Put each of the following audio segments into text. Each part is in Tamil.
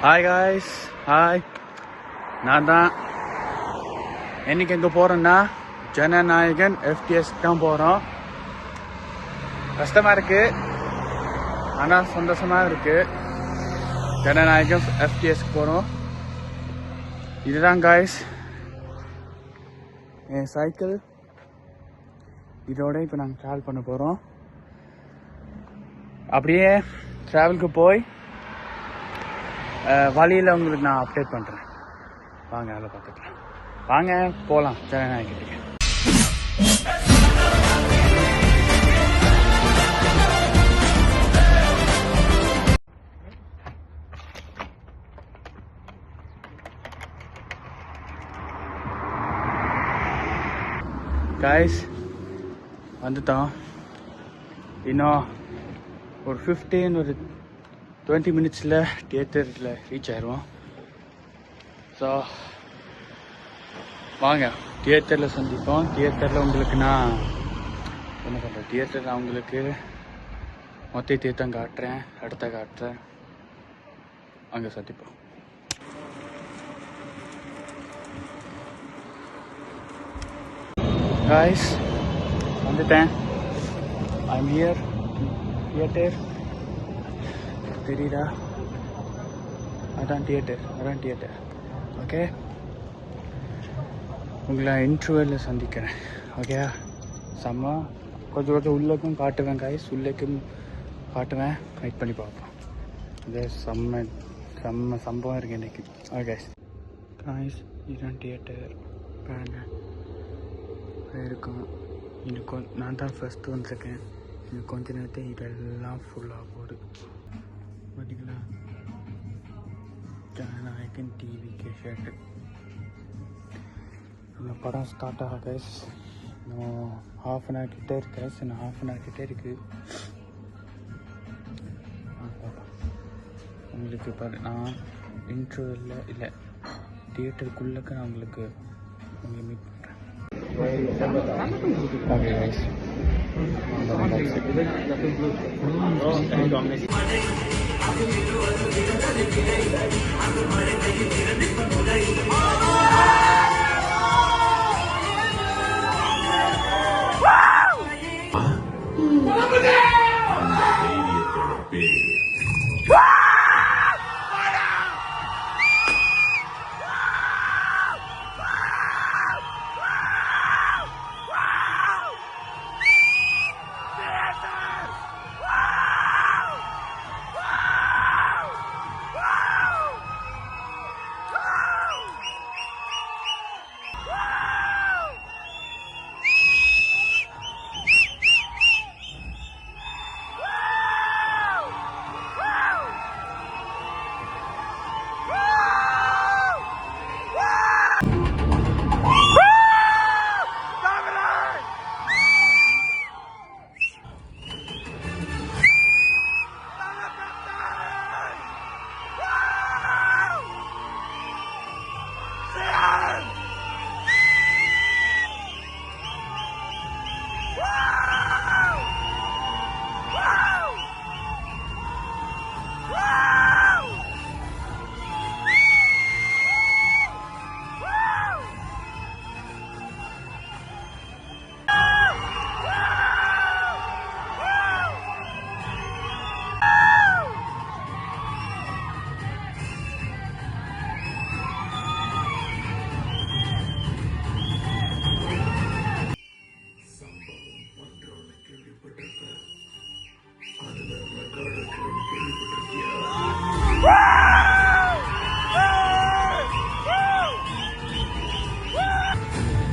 Hi guys, hi. நான் தான் இன்னைக்கு எங்கே போகிறேன்னா ஜனநாயகன் FTS தான் போகிறோம். கஷ்டமாக இருக்குது, ஆனால் சந்தோஷமாக இருக்குது. ஜனநாயகன் FTSக்கு போகிறோம். இதுதான் காய்ஸ் என் சைக்கிள். இதோட இப்போ நாங்கள் ட்ராவல் பண்ண போகிறோம். அப்படியே ட்ராவலுக்கு போய் வழியில் உங்களுக்கு நான் அப்டேட் பண்ணுறேன். வாங்க அதில் பார்த்துக்கலாம். வாங்க போகலாம் ஜனநாயகத்துக்கு. காய்ஸ் வந்துட்டோம். இன்னும் ஒரு 20 மினிட்ஸில் தியேட்டரில் ரீச் ஆயிடுவோம். ஸோ வாங்க தியேட்டரில் சந்திப்போம். தியேட்டரில் உங்களுக்கு நான் என்ன பண்ணுறேன், தியேட்டரில் அவங்களுக்கு மொத்த தீர்த்தம் காட்டுறேன், அடுத்த காட்டுறேன். அங்கே சந்திப்போம். காய்ஸ் வந்துட்டேன். I'm here theatre. தெரியுதா? அதான் தியேட்டர். ஓகே, உங்களை இன்டர்வெல்ல சந்திக்கிறேன். ஓகே, கொஞ்சம் உள்ளக்கும் காட்டுவேன் காய்ஸ், உள்ளக்கும் காட்டுவேன். வெயிட் பண்ணி பார்ப்போம். இது செம்ம சம்பவம் இருக்குது இன்னைக்கு. ஓகே காய்ஸ், இதுதான் தியேட்டர் பாருங்க இருக்கும். இன்னும் நான் தான் ஃபஸ்ட்டு வந்திருக்கேன். இன்னும் கொஞ்ச நேரத்தில் இதெல்லாம் ஃபுல்லாக போகுது. பார்த்தீங்களா, ஜனநாயகன் டிவிக்கு ஷர்ட்டு. இந்த படம் ஸ்டார்ட் ஆக கைஸ் இன்னும் ½ அன் ஹவர் கிட்டே இருக்கு கைஸ். இன்னும் ½ அன் ஹவர் கிட்டே இருக்குது. உங்களுக்கு பாரு, நான் இன்டர்வியூவில் இல்லை தியேட்டருக்குள்ளக்க நான் உங்களை மீட் பண்ணுறேன். ஓகே கைஸ்,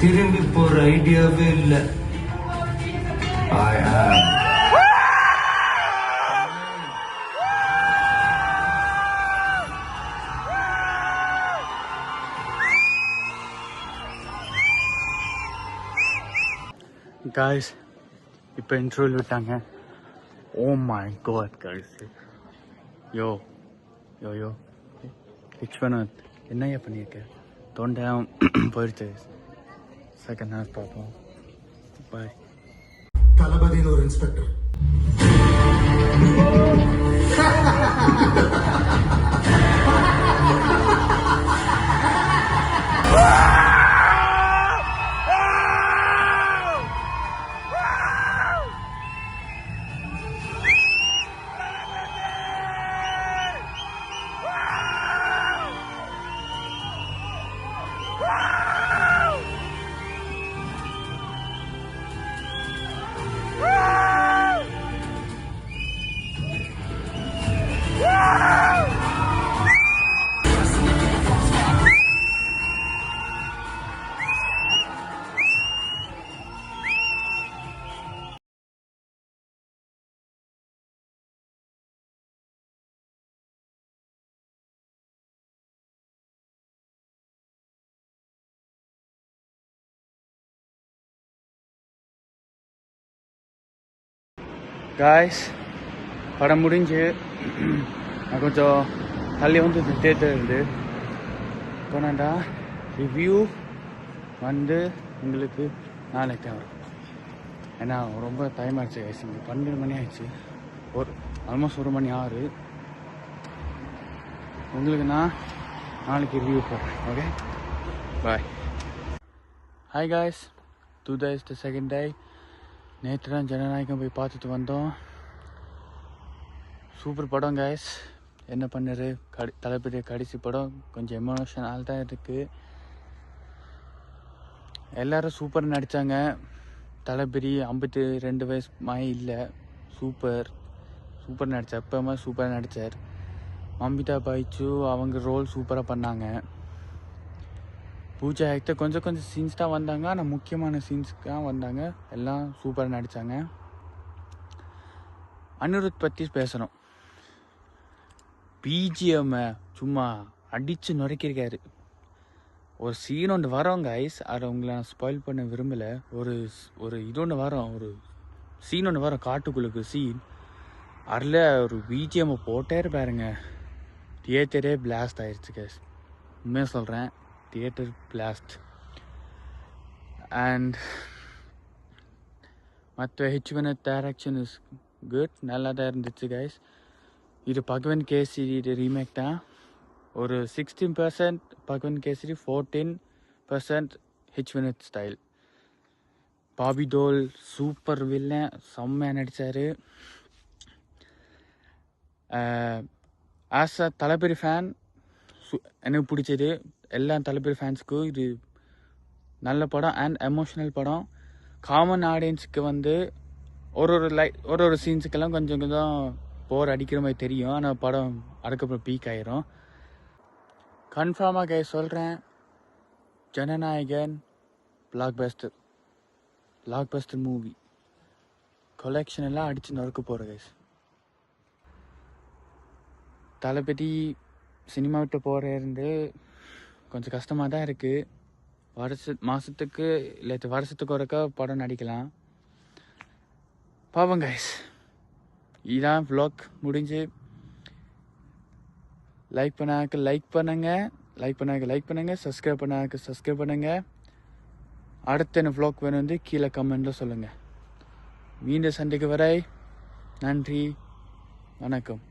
திரும்பி போற ஐடியாவே இல்லை. காய்ஸ் இப்போ இன்டர்வியூ விட்டாங்க. ஓ மை காட் காய்ஸ், யோ விஸ்வநாத் என்னையா பண்ணியிருக்க? தொண்டை போயிடுச்சு. செகண்ட் ஹாஃப் பார்ப்போம். பாய். தளபதியின் ஒரு இன்ஸ்பெக்டர் காய்ஸ் படம் முடிஞ்சு நான் கொஞ்சம் தள்ளி வந்து தேட்டர் இருந்து போனாண்டா ரிவ்யூ வந்து உங்களுக்கு நாளைக்கு தான் வரும். ஏன்னா ரொம்ப டைம் ஆயிடுச்சு கைஸ், இங்கே 12 மணி ஆயிடுச்சு, ஆல்மோஸ்ட் 1 மணி ஆறு. உங்களுக்கு நான் நாளைக்கு ரிவ்யூ போடுறேன். Okay bye. Hi guys, today is the second day. நேற்று தான் ஜனநாயகம் போய் பார்த்துட்டு வந்தோம். சூப்பர் படம் காய்ஸ். என்ன பண்ணாரு, தளபதி கடைசி படம் கொஞ்சம் எமோஷனல் தான் இருக்குது. எல்லோரும் சூப்பர் நடித்தாங்க. தளபதி 52 வயசு மாதிரி இல்லை, சூப்பர் நடித்தார். எப்போமா சூப்பராக நடித்தார். மம்மிதா பைச்சு அவங்க ரோல் சூப்பராக பண்ணாங்க. பூஜா ஆக்டர் கொஞ்சம் சீன்ஸ் தான் வந்தாங்க, ஆனால் முக்கியமான சீன்ஸ்க்கு தான் வந்தாங்க. எல்லாம் சூப்பராக நடித்தாங்க. அனிருத் பற்றி பேசணும். பிஜிஎம் சும்மா அடித்து நுரைக்கிருக்காரு. ஒரு சீன் ஒன்று வரோம் கைஸ், அதை உங்களை நான் ஸ்பாயில் பண்ண விரும்பலை. ஒரு இது ஒன்று வரும், ஒரு சீன் ஒன்று வரும், காட்டுக்குள்ளுக்கு சீன். அதில் ஒரு பிஜிஎம் போட்டே பாருங்க, தியேட்டரே பிளாஸ்ட் ஆயிடுச்சு கைஸ். உண்மையாக சொல்கிறேன், தியேட்டர் பிளாஸ்ட். அண்ட் மற்ற ஹெச்வன டைரக்ஷன் இஸ் குட், நல்லா தான் இருந்துச்சு கைஸ். இது பகவன் கேசரி ரீமேக் தான். ஒரு 16% பகவன் கேசரி, 14% ஹெச்வனத் style. Bobby Deol super villain, செம்மையாக நடித்தார். ஆஸ் அ தளபதி ஃபேன் எனக்கு பிடிச்சது. எல்லா தளபதி ஃபேன்ஸுக்கும் இது நல்ல படம் அண்ட் எமோஷ்னல் படம். காமன் ஆடியன்ஸுக்கு வந்து ஒரு சீன்ஸுக்கெல்லாம் கொஞ்சம் போர் அடிக்கிற மாதிரி தெரியும், ஆனால் படம் அதுக்கப்புறம் பீக் ஆயிரும். கன்ஃபார்மாக கைஸ் சொல்கிறேன், Jananayagan blockbuster movie. Collection எல்லாம் அடித்து நொறுக்க போகிற கைஸ். தளபதி சினிமா விட்டு போகிறது கொஞ்சம் கஷ்டமாக தான் இருக்குது. மாதத்துக்கு இல்லை வருஷத்துக்கு ஒருக்கா படம் நடிக்கலாம். பாவம் கைஸ். இதான் vlog முடிஞ்சு. லைக் பண்ணுங்க, சப்ஸ்கிரைப் பண்ணுங்க. அடுத்த என்ன vlog வேணும் வந்து கீழே கமெண்ட்டில் சொல்லுங்கள். மீண்டும் சந்திக்கு வரை நன்றி, வணக்கம்.